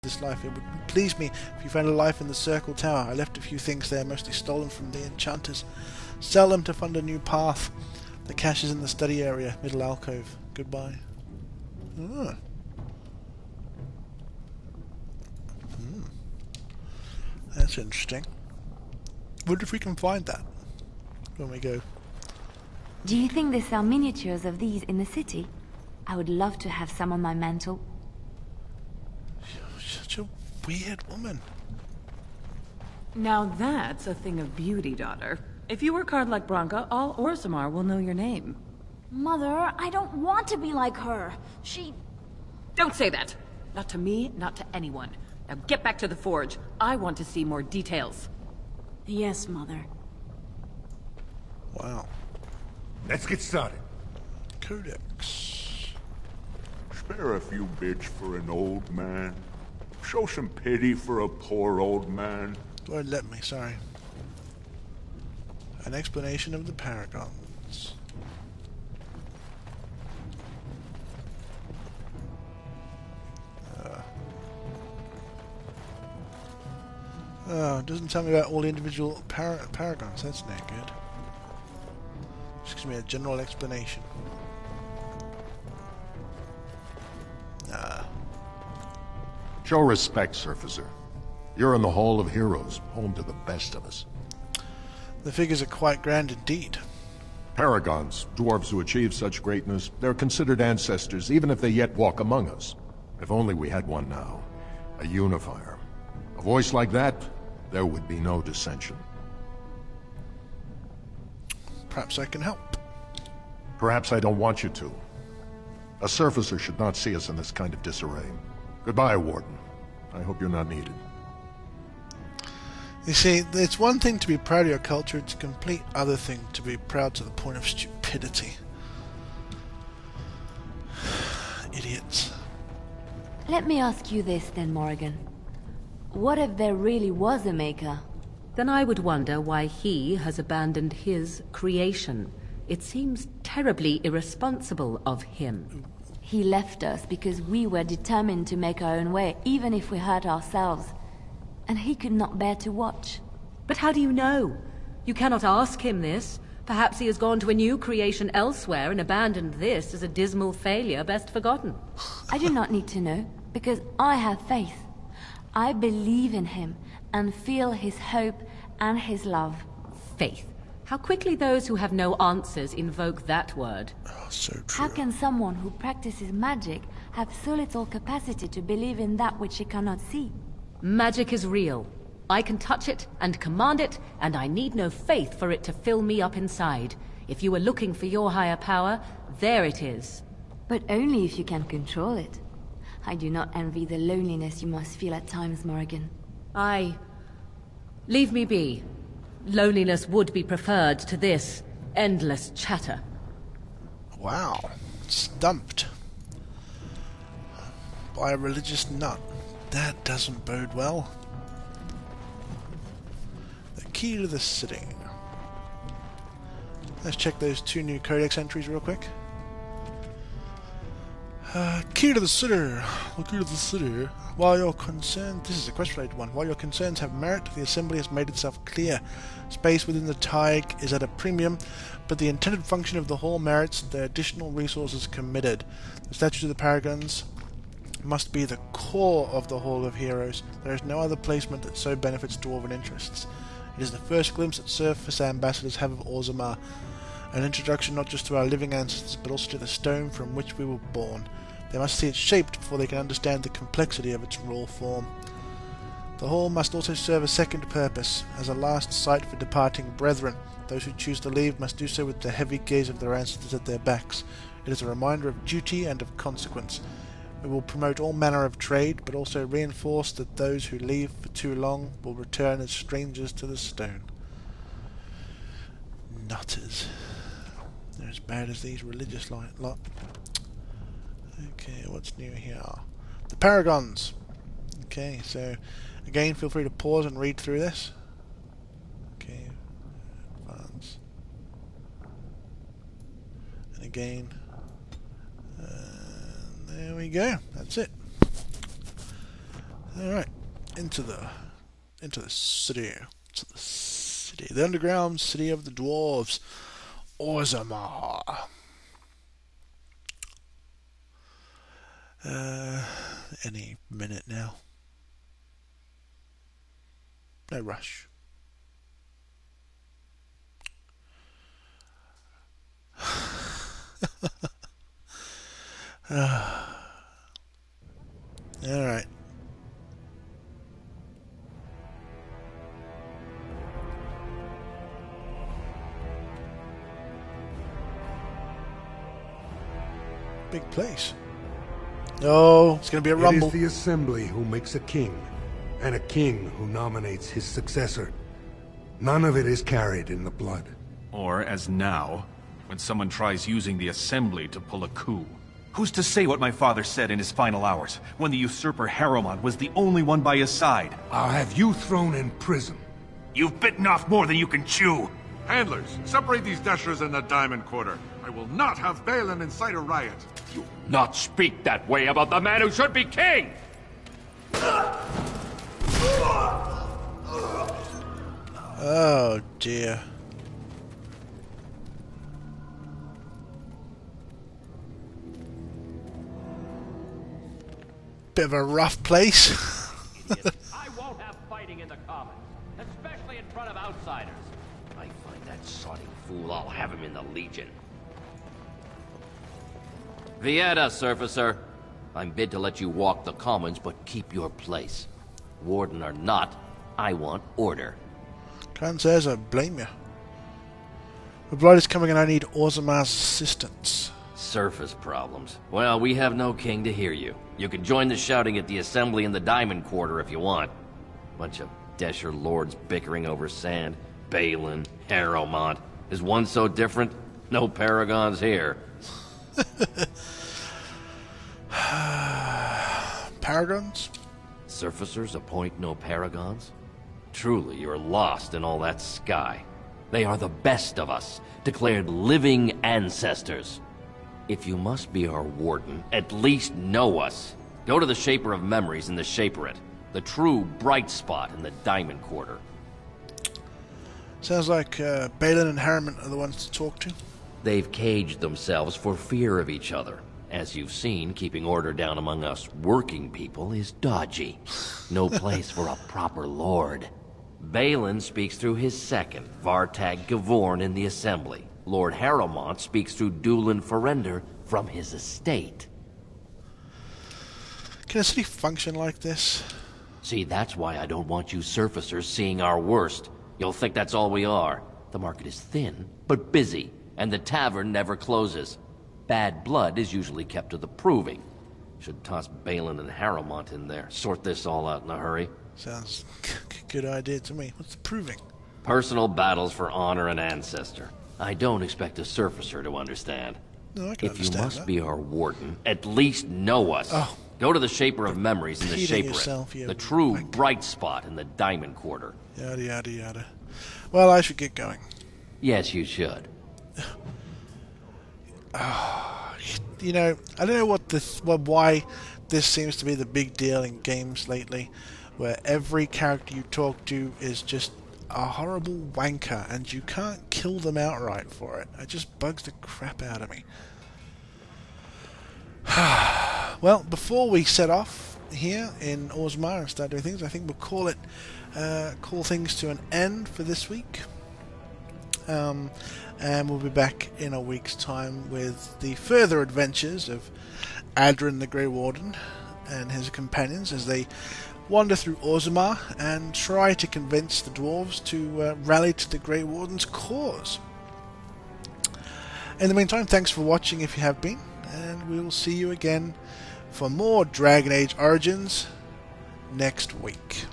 this life. It would please me if you found a life in the Circle Tower. I left a few things there, mostly stolen from the enchanters. Sell them to fund a new path. The cache is in the study area, middle alcove. Goodbye. Ah. That's interesting. Wonder if we can find that when we go. Do you think they sell miniatures of these in the city? I would love to have some on my mantle. Such a weird woman. Now that's a thing of beauty, daughter. If you work hard like Branka, all Orzammar will know your name. Mother, I don't want to be like her. She... Don't say that! Not to me, not to anyone. Now get back to the forge. I want to see more details. Yes, Mother. Wow. Let's get started. Codex. Spare a few bits for an old man. Show some pity for a poor old man. Lord, let me, sorry. An explanation of the paragons. Oh, it doesn't tell me about all the individual paragons. That's no good. Just gives me a general explanation. Show respect, Surfacer. You're in the Hall of Heroes, home to the best of us. The figures are quite grand indeed. Paragons, dwarves who achieve such greatness, they're considered ancestors, even if they yet walk among us. If only we had one now. A unifier. A voice like that, there would be no dissension. Perhaps I can help. Perhaps I don't want you to. A surfacer should not see us in this kind of disarray. Goodbye, Warden. I hope you're not needed. You see, it's one thing to be proud of your culture, it's a complete other thing to be proud to the point of stupidity. Idiots. Let me ask you this then, Morrigan. What if there really was a maker? Then I would wonder why he has abandoned his creation. It seems terribly irresponsible of him. He left us because we were determined to make our own way, even if we hurt ourselves. And he could not bear to watch. But how do you know? You cannot ask him this. Perhaps he has gone to a new creation elsewhere and abandoned this as a dismal failure best forgotten. I do not need to know, because I have faith. I believe in him, and feel his hope and his love. Faith. How quickly those who have no answers invoke that word. Oh, so true. How can someone who practices magic have so little capacity to believe in that which he cannot see? Magic is real. I can touch it and command it, and I need no faith for it to fill me up inside. If you were looking for your higher power, there it is. But only if you can control it. I do not envy the loneliness you must feel at times, Morrigan. Leave me be. Loneliness would be preferred to this endless chatter. Wow. Stumped. By a religious nut. That doesn't bode well. The key to the city. Let's check those 2 new codex entries real quick. Key to the city. The key to the city. While you're concerned, this is a quest-related one. While your concerns have merit, the Assembly has made itself clear. Space within the Tig is at a premium, but the intended function of the hall merits the additional resources committed. The statues of the Paragons must be the core of the Hall of Heroes. There is no other placement that so benefits dwarven interests. It is the first glimpse that surface ambassadors have of Orzammar, an introduction not just to our living ancestors, but also to the stone from which we were born. They must see it shaped before they can understand the complexity of its raw form. The hall must also serve a second purpose, as a last sight for departing brethren. Those who choose to leave must do so with the heavy gaze of their ancestors at their backs. It is a reminder of duty and of consequence. We will promote all manner of trade, but also reinforce that those who leave for too long will return as strangers to the stone. Nutters. They're as bad as these religious lot. Okay, what's new here? The Paragons. Okay, so again, feel free to pause and read through this. Okay, advance. And again. There we go. That's it. Alright, into the city. The underground city of the Dwarves, Orzammar. Any minute now. No rush. Alright. Big place. Oh, it's going to be a rumble. It is the Assembly who makes a king, and a king who nominates his successor. None of it is carried in the blood. Or, as now, when someone tries using the Assembly to pull a coup. Who's to say what my father said in his final hours, when the usurper Harrowmont was the only one by his side? I'll have you thrown in prison. You've bitten off more than you can chew. Handlers, separate these dashers in the Diamond Quarter. I will not have Balin incite a riot. You not speak that way about the man who should be king! Oh dear. Bit of a rough place. I won't have fighting in the Commons, especially in front of outsiders. I find that sodding fool, I'll have him in the Legion. Vieta, Surfacer. I'm bid to let you walk the Commons, but keep your place. Warden or not, I want order. Can't say as I blame you. The blood is coming and I need Orzammar's assistance. Surface problems. Well, we have no king to hear you. You can join the shouting at the Assembly in the Diamond Quarter if you want. Bunch of Desher lords bickering over sand. Balin, Harrowmont. Is one so different? No paragons here. Paragons? Surfacers appoint no paragons? Truly, you're lost in all that sky. They are the best of us, declared living ancestors. If you must be our warden, at least know us. Go to the Shaper of Memories in the Shaperate, the true bright spot in the Diamond Quarter. Sounds like Balin and Harrowmont are the ones to talk to. They've caged themselves for fear of each other. As you've seen, keeping order down among us working people is dodgy. No place for a proper lord. Balin speaks through his second, Vartag Gavorn, in the Assembly. Lord Harrowmont speaks through Dulin Ferender from his estate. Can a city function like this? See, that's why I don't want you surfacers seeing our worst. You'll think that's all we are. The market is thin, but busy, and the tavern never closes. Bad blood is usually kept to the proving. Should toss Balin and Harrowmont in there, sort this all out in a hurry. Sounds a good idea to me. What's the proving? Personal battles for honor and ancestor. I don't expect a surfacer to understand. No, I can if you understand must that. be our warden, at least know us. Oh. Go to the Shaper of Memories in the Repeating Shaperate, yourself, you the true wank. bright spot in the Diamond Quarter. Yada yada yada. Well, I should get going. Yes, you should. You know, I don't know why this seems to be the big deal in games lately, where every character you talk to is just a horrible wanker, and you can't kill them outright for it. It just bugs the crap out of me. Well, before we set off here in Orzammar and start doing things, I think we'll call things to an end for this week. And we'll be back in a week's time with the further adventures of Adrin the Grey Warden and his companions as they wander through Orzammar and try to convince the dwarves to rally to the Grey Warden's cause. In the meantime, thanks for watching if you have been, and we will see you again for more Dragon Age Origins next week.